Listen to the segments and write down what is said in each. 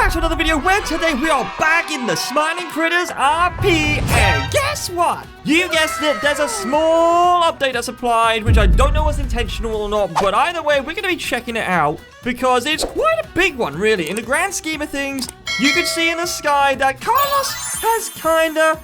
back to another video where today we are back in the Smiling Critters RP. And guess what? You guessed it, there's a small update that's applied, which I don't know was intentional or not, but either way, we're going to be checking it out because it's quite a big one, really. In the grand scheme of things, you can see in the sky that Carlos has he's kinda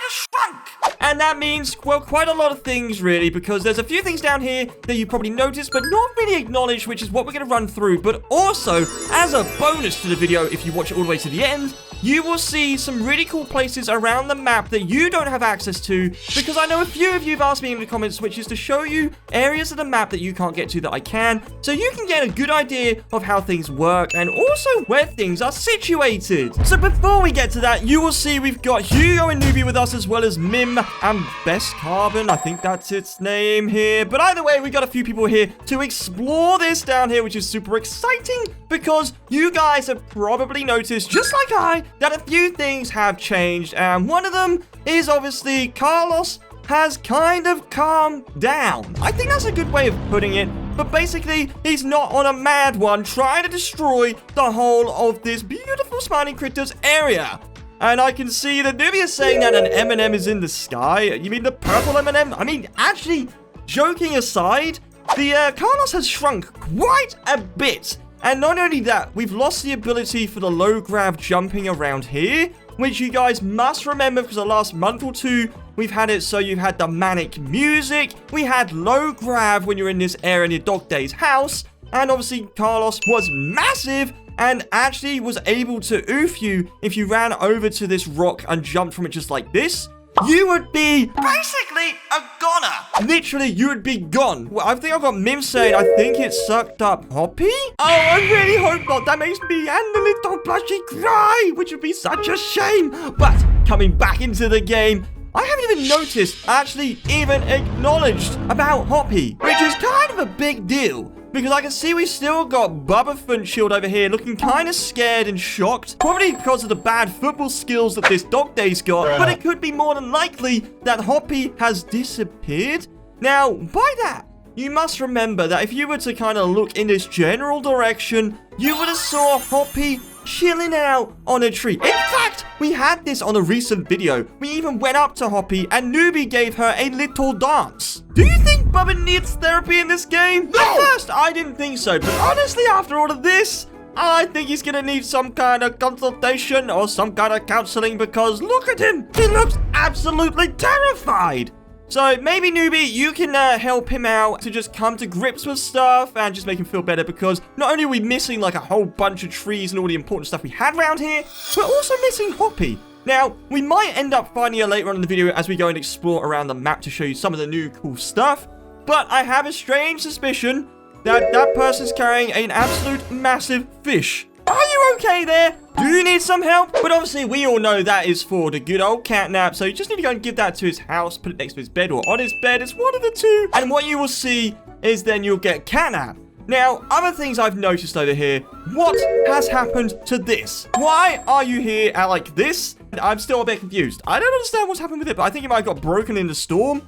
shrunk. And that means, well, quite a lot of things, really, because there's a few things down here that you probably noticed, but not really acknowledged, which is what we're going to run through. But also, as a bonus to the video, if you watch it all the way to the end, you will see some really cool places around the map that you don't have access to, because I know a few of you have asked me in the comments, which is to show you areas of the map that you can't get to that I can, so you can get a good idea of how things work and also where things are situated. So before we get to that, you will see we've got Hugo and Newbie with us, as well as Mim and Best Carbon. I think that's its name here. But either way, we got a few people here to explore this down here, which is super exciting because you guys have probably noticed, just like I, that a few things have changed. And one of them is obviously Carlos has kind of calmed down. I think that's a good way of putting it. But basically, he's not on a mad one trying to destroy the whole of this beautiful Smiling Critters area. And I can see that Nubia is saying that an M&M is in the sky. You mean the purple M&M? I mean, actually, joking aside, the Carlos has shrunk quite a bit. And not only that, we've lost the ability for the low grav jumping around here, which you guys must remember because the last month or two, we've had it so you've had the manic music. We had low grav when you're in this area near Dog Day's house. And obviously, Carlos was massive and actually was able to oof you if you ran over to this rock and jumped from it just like this. You would be basically a goner. Literally, you would be gone. Well, I think I've got Mim saying, I think it sucked up Hoppy. Oh, I really hope not. That makes me and the little blushy cry, which would be such a shame. But coming back into the game, I haven't even noticed, actually even acknowledged about Hoppy, which is kind of a big deal. Because I can see we still got Bubba Funchild over here looking kind of scared and shocked. Probably because of the bad football skills that this Dog Day's got. But it could be more than likely that Hoppy has disappeared. Now, by that, you must remember that if you were to kind of look in this general direction, you would have saw Hoppy chilling out on a tree. In fact, we had this on a recent video. We even went up to Hoppy and Newbie gave her a little dance. Do you think Bubba needs therapy in this game? No! At first, I didn't think so, but honestly, after all of this, I think he's gonna need some kind of consultation or some kind of counseling because look at him. He looks absolutely terrified. So maybe, Newbie, you can help him out to just come to grips with stuff and just make him feel better because not only are we missing like a whole bunch of trees and all the important stuff we had around here, we're also missing Hoppy. Now, we might end up finding her later on in the video as we go and explore around the map to show you some of the new cool stuff, but I have a strange suspicion that that person's carrying an absolute massive fish. Are you okay there? Do you need some help? But obviously, we all know that is for the good old catnap, so you just need to go and give that to his house, put it next to his bed or on his bed. It's one of the two. And what you will see is then you'll get catnap. Now, other things I've noticed over here. What has happened to this? Why are you here at like this? I'm still a bit confused. I don't understand what's happened with it, but I think it might have got broken in the storm.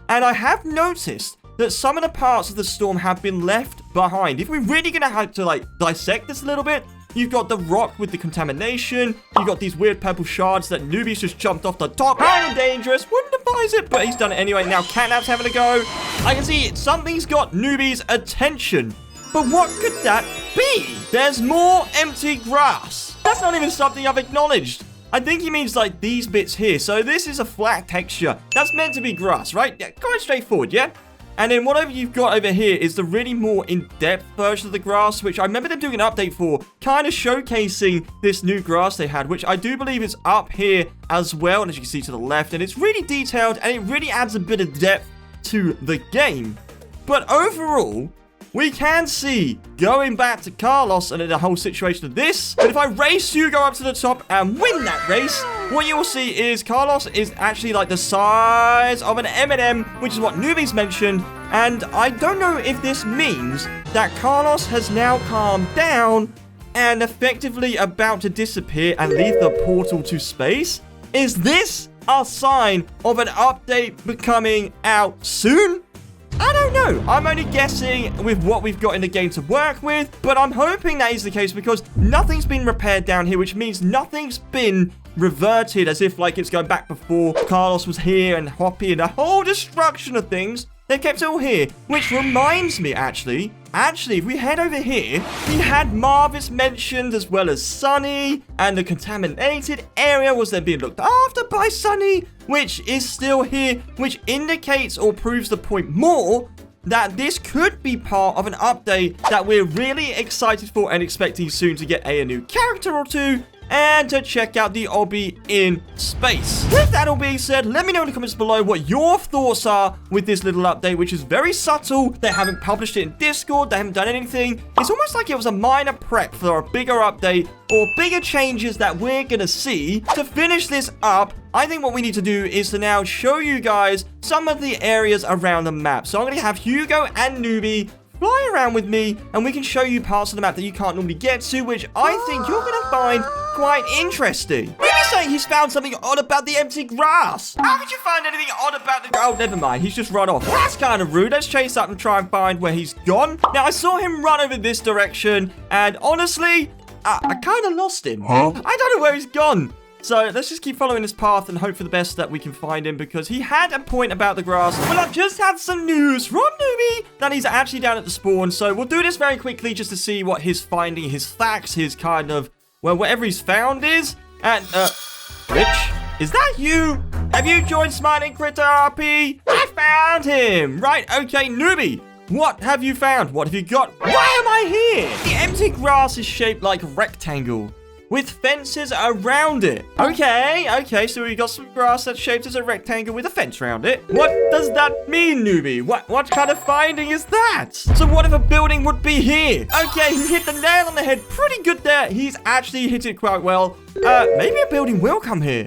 And I have noticed that some of the parts of the storm have been left behind. If we're really going to have to like dissect this a little bit, you've got the rock with the contamination. You've got these weird purple shards that Newbie's just jumped off the top. Kind of dangerous. Wouldn't advise it, but he's done it anyway. Now Catnap's having a go. I can see something's got Newbie's attention. But what could that be? There's more empty grass. That's not even something I've acknowledged. I think he means like these bits here. So this is a flat texture. That's meant to be grass, right? Yeah, quite straightforward, yeah? And then whatever you've got over here is the really more in-depth version of the grass, which I remember them doing an update for, kind of showcasing this new grass they had, which I do believe is up here as well, and as you can see to the left, and it's really detailed, and it really adds a bit of depth to the game. But overall, we can see, going back to Carlos and the whole situation of this, but if I race Hugo up to the top and win that race, what you will see is Carlos is actually like the size of an M&M, which is what Newbie's mentioned, and I don't know if this means that Carlos has now calmed down and effectively about to disappear and leave the portal to space. Is this a sign of an update becoming out soon? I don't know. I'm only guessing with what we've got in the game to work with, but I'm hoping that is the case because nothing's been repaired down here, which means nothing's been reverted as if like it's going back before Carlos was here and Hoppy and a whole destruction of things. They've kept it all here, which reminds me, actually, if we head over here, we had Marvis mentioned as well as Sunny, and the contaminated area was then being looked after by Sunny, which is still here, which indicates or proves the point more that this could be part of an update that we're really excited for and expecting soon to get a new character or two, and to check out the obby in space. With that all being said, let me know in the comments below what your thoughts are with this little update, which is very subtle. They haven't published it in Discord. They haven't done anything. It's almost like it was a minor prep for a bigger update or bigger changes that we're going to see. To finish this up, I think what we need to do is to now show you guys some of the areas around the map. So I'm going to have Hugo and Newbie fly around with me, and we can show you parts of the map that you can't normally get to, which I think you're going to find quite interesting. Maybe saying he's found something odd about the empty grass. How could you find anything odd about the... Oh, never mind. He's just run off. Well, that's kind of rude. Let's chase up and try and find where he's gone. Now, I saw him run over this direction, and honestly, I kind of lost him. Huh? I don't know where he's gone. So let's just keep following this path and hope for the best that we can find him, because he had a point about the grass. Well, I've just had some news from Newbie that he's actually down at the spawn. So we'll do this very quickly just to see what his finding, his facts, his kind of, well, whatever he's found is. And, Rich, is that you? Have you joined Smiling Critter RP? I found him. Right, okay, Newbie. What have you found? What have you got? Why am I here? The empty grass is shaped like a rectangle with fences around it. Okay, so we got some grass that's shaped as a rectangle with a fence around it. What does that mean, Newbie? What kind of finding is that? So what if a building would be here? Okay, he hit the nail on the head pretty good there. He's actually hit it quite well. Maybe a building will come here.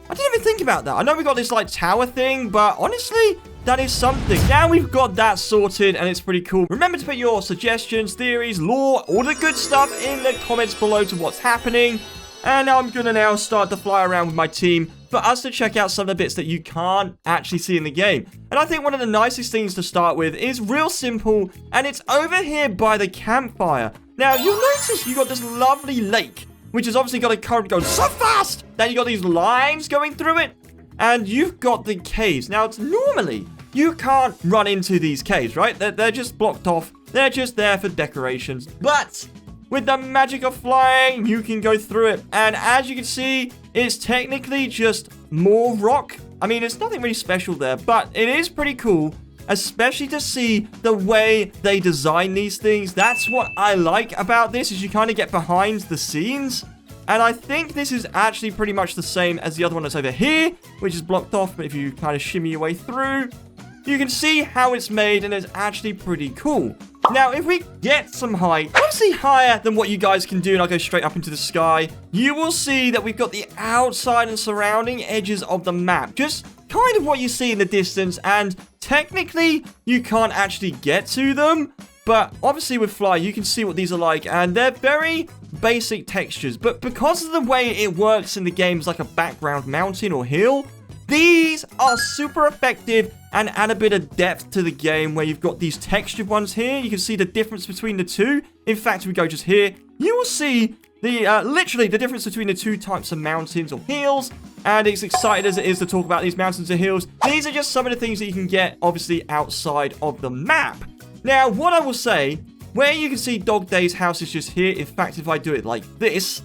I didn't even think about that. I know we got this like tower thing, but honestly, that is something. Now we've got that sorted, and it's pretty cool. Remember to put your suggestions, theories, lore, all the good stuff in the comments below to what's happening. And I'm gonna now start to fly around with my team for us to check out some of the bits that you can't actually see in the game. And I think one of the nicest things to start with is real simple, and it's over here by the campfire. Now, you'll notice you got this lovely lake, which has obviously got a current going so fast that you got these lines going through it. And you've got the caves. Now, it's normally, you can't run into these caves, right? They're just blocked off. They're just there for decorations. But with the magic of flying, you can go through it. And as you can see, it's technically just more rock. I mean, it's nothing really special there, but it is pretty cool, especially to see the way they design these things. That's what I like about this, is you kind of get behind the scenes. And I think this is actually pretty much the same as the other one that's over here, which is blocked off. But if you kind of shimmy your way through, you can see how it's made, and it's actually pretty cool. Now, if we get some height, obviously higher than what you guys can do, and I'll go straight up into the sky, you will see that we've got the outside and surrounding edges of the map. Just kind of what you see in the distance, and technically, you can't actually get to them. But obviously with Fly, you can see what these are like, and they're very basic textures. But because of the way it works in the games, like a background mountain or hill, these are super effective and add a bit of depth to the game, where you've got these textured ones here. You can see the difference between the two. In fact, if we go just here, you will see the literally the difference between the two types of mountains or hills. And as excited as it is to talk about these mountains and hills, these are just some of the things that you can get, obviously, outside of the map. Now, what I will say, where you can see Dog Day's house is just here. In fact, if I do it like this,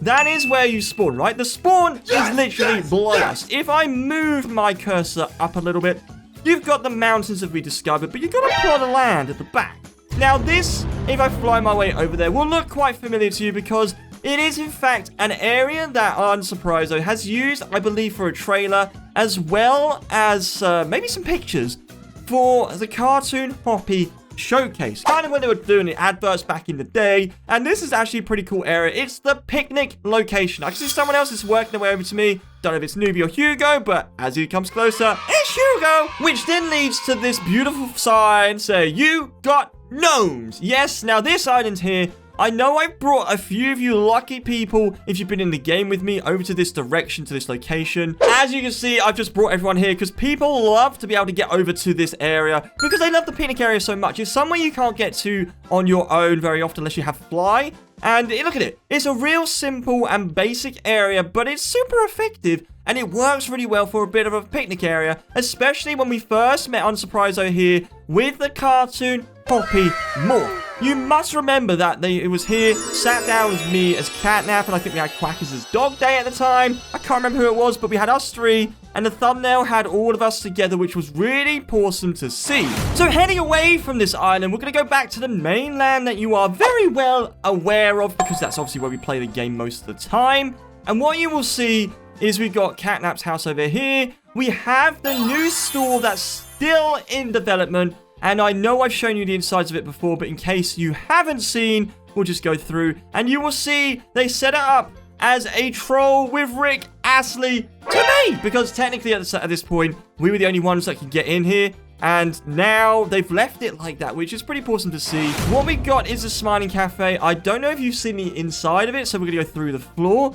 that is where you spawn, right? The spawn is literally below us. If I move my cursor up a little bit, you've got the mountains that we discovered, but you've got a plot of land at the back. Now, this, if I fly my way over there, will look quite familiar to you, because it is, in fact, an area that Unsurprised has used, I believe, for a trailer, as well as maybe some pictures for the cartoon Hoppy showcase, kind of when they were doing the adverts back in the day. And this is actually a pretty cool area. It's the picnic location. I can see someone else is working their way over to me. Don't know if it's Newbie or Hugo, but as he comes closer, it's Hugo, which then leads to this beautiful sign saying, "You got gnomes." Yes, now this island here, I know I brought a few of you lucky people, if you've been in the game with me, over to this direction, to this location. As you can see, I've just brought everyone here because people love to be able to get over to this area because they love the picnic area so much. It's somewhere you can't get to on your own very often unless you have Fly. And look at it. It's a real simple and basic area, but it's super effective. And it works really well for a bit of a picnic area, especially when we first met on Surpriso here with the cartoon Hoppy Morph. You must remember that it was here, sat down with me as Catnap, and I think we had Quackers as Dog Day at the time. I can't remember who it was, but we had us three, and the thumbnail had all of us together, which was really awesome to see. So heading away from this island, we're going to go back to the mainland that you are very well aware of, because that's obviously where we play the game most of the time. And what you will see is we've got Catnap's house over here. We have the new store that's still in development. And I know I've shown you the insides of it before, but in case you haven't seen, we'll just go through. And you will see they set it up as a troll with Rick Astley to me. Because technically at this point, we were the only ones that could get in here. And now they've left it like that, which is pretty awesome to see. What we got is a Smiling Cafe. I don't know if you've seen the inside of it, so we're going to go through the floor.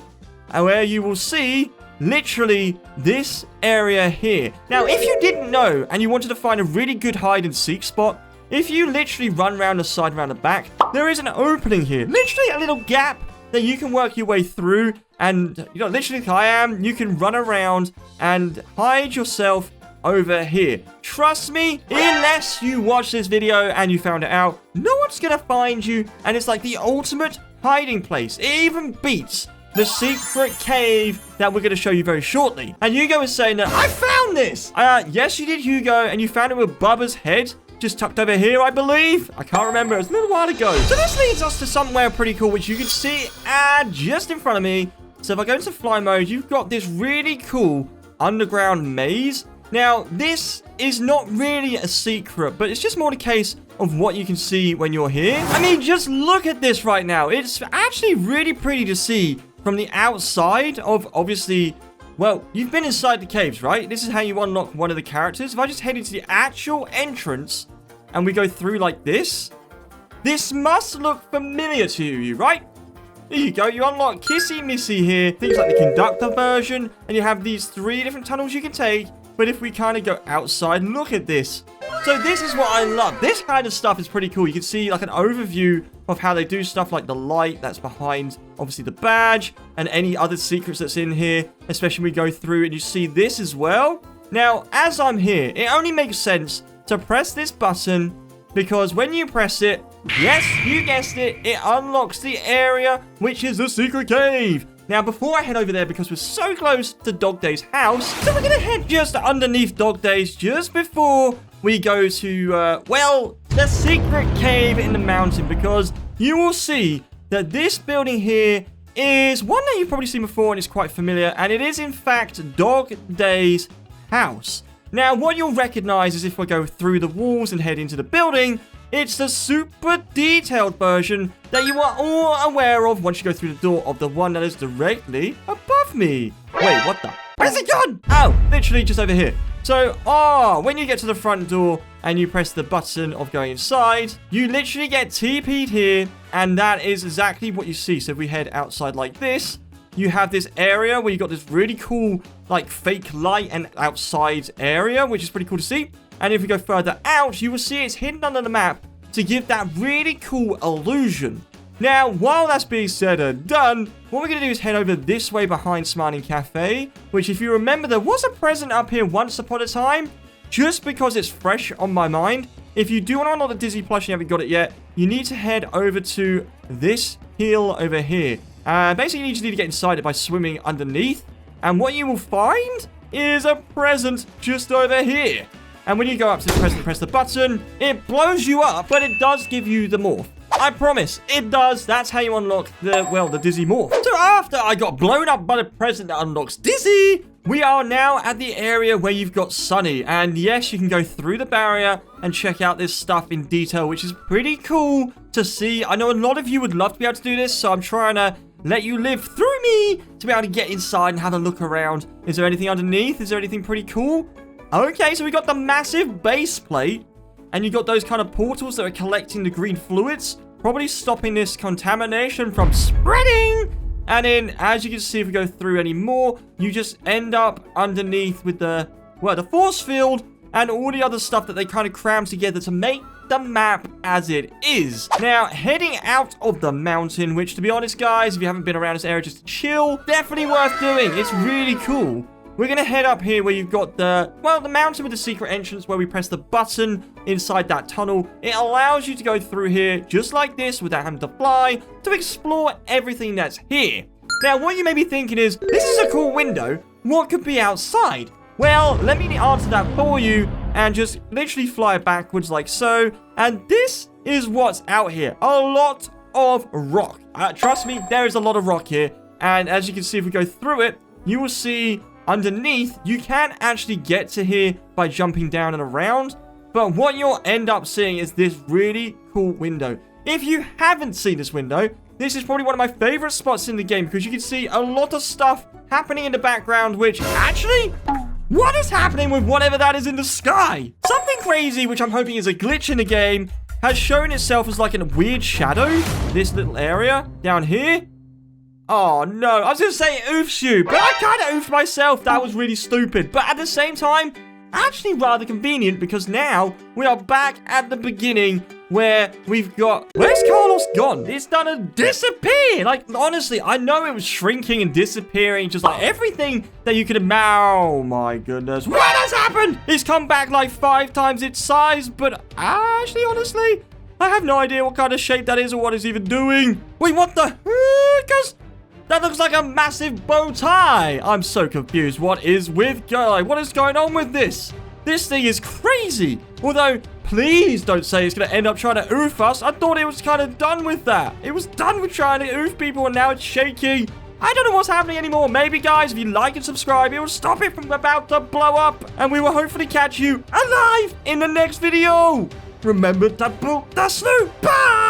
And where you will see literally this area here. Now, if you didn't know and you wanted to find a really good hide and seek spot, if you literally run around the side, around the back, there is an opening here. Literally a little gap that you can work your way through. And, you know, literally like I am, you can run around and hide yourself over here. Trust me, unless you watch this video and you found it out, no one's gonna find you. And it's like the ultimate hiding place. It even beats the secret cave that we're going to show you very shortly. And Hugo is saying that I found this. Yes, you did, Hugo, and you found it with Bubba's head just tucked over here, I believe. I can't remember. It was a little while ago. So this leads us to somewhere pretty cool, which you can see just in front of me. So if I go into fly mode, you've got this really cool underground maze. Now, this is not really a secret, but it's just more the case of what you can see when you're here. I mean, just look at this right now. It's actually really pretty to see from the outside of, obviously, well, you've been inside the caves, right? This is how you unlock one of the characters. If I just head into the actual entrance and we go through like this must look familiar to you, right? There you go. You unlock Kissy Missy here. Things like the conductor version. And you have these 3 different tunnels you can take. But if we kind of go outside, look at this. So this is what I love. This kind of stuff is pretty cool. You can see like an overview of how they do stuff like the light that's behind, obviously, the badge and any other secrets that's in here, especially when we go through and you see this as well. Now, as I'm here, it only makes sense to press this button because when you press it, yes, you guessed it, it unlocks the area, which is the secret cave. Now, before I head over there, because we're so close to Dog Day's house, so we're going to head just underneath Dog Day's just before we go to, well, the secret cave in the mountain, because you will see that this building here is one that you've probably seen before and is quite familiar, and it is, in fact, Dog Day's house. Now, what you'll recognize is if we go through the walls and head into the building, it's the super detailed version that you are all aware of once you go through the door of the one that is directly above me. Wait, what the? Where's it gone? Oh, literally just over here. So, when you get to the front door and you press the button of going inside, you literally get TP'd here, and that is exactly what you see. So if we head outside like this, you have this area where you got this really cool, like, fake light and outside area, which is pretty cool to see. And if we go further out, you will see it's hidden under the map to give that really cool illusion. Now, while that's being said and done, what we're going to do is head over this way behind Smiling Cafe, which, if you remember, there was a present up here once upon a time, just because it's fresh on my mind. If you do want to unlock the Disney plush and you haven't got it yet, you need to head over to this hill over here. Basically, you just need to get inside it by swimming underneath. And what you will find is a present just over here. And when you go up to the present and press the button, it blows you up, but it does give you the morph. I promise, it does. That's how you unlock the Dizzy morph. So after I got blown up by the present that unlocks Dizzy, we are now at the area where you've got Sunny. And yes, you can go through the barrier and check out this stuff in detail, which is pretty cool to see. I know a lot of you would love to be able to do this, so I'm trying to let you live through me to be able to get inside and have a look around. Is there anything underneath? Is there anything pretty cool? Okay, so we got the massive base plate, and you got those kind of portals that are collecting the green fluids. probably stopping this contamination from spreading. And then, as you can see, if we go through any more, you just end up underneath with the force field and all the other stuff that they kind of cram together to make the map as it is. Now, heading out of the mountain, which, to be honest, guys, if you haven't been around this area just to chill, definitely worth doing. It's really cool. We're going to head up here where you've got the mountain with the secret entrance where we press the button inside that tunnel. It allows you to go through here just like this without having to fly to explore everything that's here. Now, what you may be thinking is, this is a cool window. What could be outside? Well, let me answer that for you and just literally fly backwards like so. And this is what's out here. A lot of rock. Trust me, there is a lot of rock here. And as you can see, if we go through it, you will see underneath, you can actually get to here by jumping down and around. But what you'll end up seeing is this really cool window. If you haven't seen this window, this is probably one of my favorite spots in the game because you can see a lot of stuff happening in the background, which actually... what is happening with whatever that is in the sky? Something crazy, which I'm hoping is a glitch in the game, has shown itself as like a weird shadow. This little area down here. Oh, no. I was going to say oofs you, but I kind of oofed myself. That was really stupid. But at the same time, actually rather convenient because now we are back at the beginning where we've got... where's Carlos gone? It's done a disappear. Like, honestly, I know it was shrinking and disappearing, just like everything that you could imagine. Oh, my goodness. What has happened? It's come back like 5 times its size, but actually, honestly, I have no idea what kind of shape that is or what it's even doing. Wait, what the heck? That looks like a massive bow tie. I'm so confused. What is going on with this? This thing is crazy. Although, please don't say it's going to end up trying to oof us. I thought it was kind of done with that. It was done with trying to oof people, and now it's shaking. I don't know what's happening anymore. Maybe, guys, if you like and subscribe, it will stop it from about to blow up. And we will hopefully catch you alive in the next video. Remember to boot the snoop. Bye!